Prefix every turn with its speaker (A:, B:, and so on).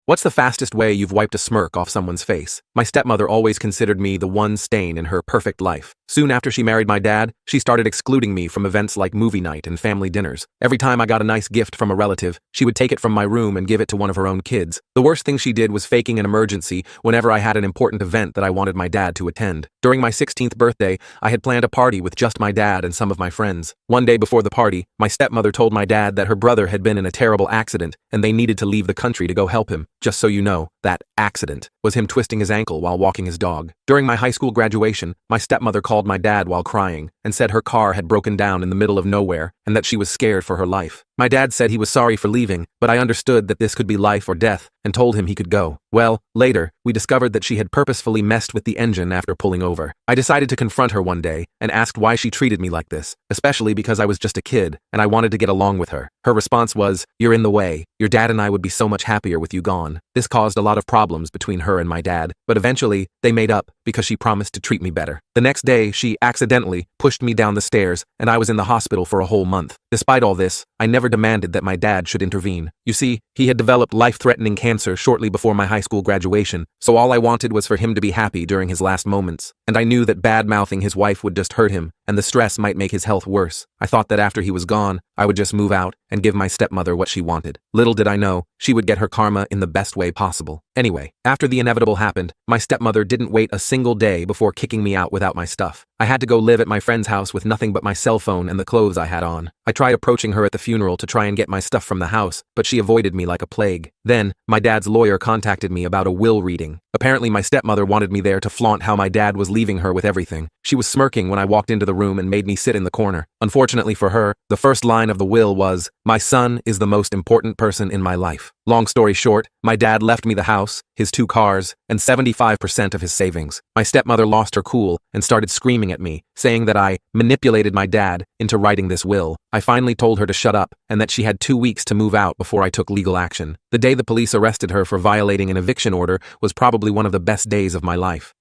A: What's the fastest way you've wiped a smirk off someone's face? My stepmother always considered me the one stain in her perfect life. Soon after she married my dad, she started excluding me from events like movie night and family dinners. Every time I got a nice gift from a relative, she would take it from my room and give it to one of her own kids. The worst thing she did was faking an emergency whenever I had an important event that I wanted my dad to attend. During my 16th birthday, I had planned a party with just my dad and some of my friends. One day before the party, my stepmother told my dad that her brother had been in a terrible accident and they needed to leave the country to go help him. Just so you know, that accident was him twisting his ankle while walking his dog. During my high school graduation, my stepmother called my dad while crying and said her car had broken down in the middle of nowhere and that she was scared for her life. My dad said he was sorry for leaving, but I understood that this could be life or death and told him he could go. Well, later, we discovered that she had purposefully messed with the engine after pulling over. I decided to confront her one day and asked why she treated me like this, especially because I was just a kid and I wanted to get along with her. Her response was, "You're in the way. Your dad and I would be so much happier with you gone." This caused a lot of problems between her and my dad, but eventually, they made up because she promised to treat me better. The next day, she accidentally pushed me down the stairs and I was in the hospital for a whole month. Despite all this, I never demanded that my dad should intervene. You see, he had developed life-threatening cancer shortly before my high school graduation, so all I wanted was for him to be happy during his last moments. And I knew that bad-mouthing his wife would just hurt him, and the stress might make his health worse. I thought that after he was gone, I would just move out and give my stepmother what she wanted. Little did I know, she would get her karma in the best way possible. Anyway, after the inevitable happened, my stepmother didn't wait a single day before kicking me out without my stuff. I had to go live at my friend's house with nothing but my cell phone and the clothes I had on. I tried approaching her at the funeral to try and get my stuff from the house, but she avoided me like a plague. Then, my dad's lawyer contacted me about a will reading. Apparently my stepmother wanted me there to flaunt how my dad was leaving her with everything. She was smirking when I walked into the room and made me sit in the corner. Unfortunately for her, the first line of the will was, "My son is the most important person in my life." Long story short, my dad left me the house, his 2 cars, and 75% of his savings. My stepmother lost her cool and started screaming at me, saying that I manipulated my dad into writing this will. I finally told her to shut up and that she had 2 weeks to move out before I took legal action. The day the police arrested her for violating an eviction order was probably one of the best days of my life.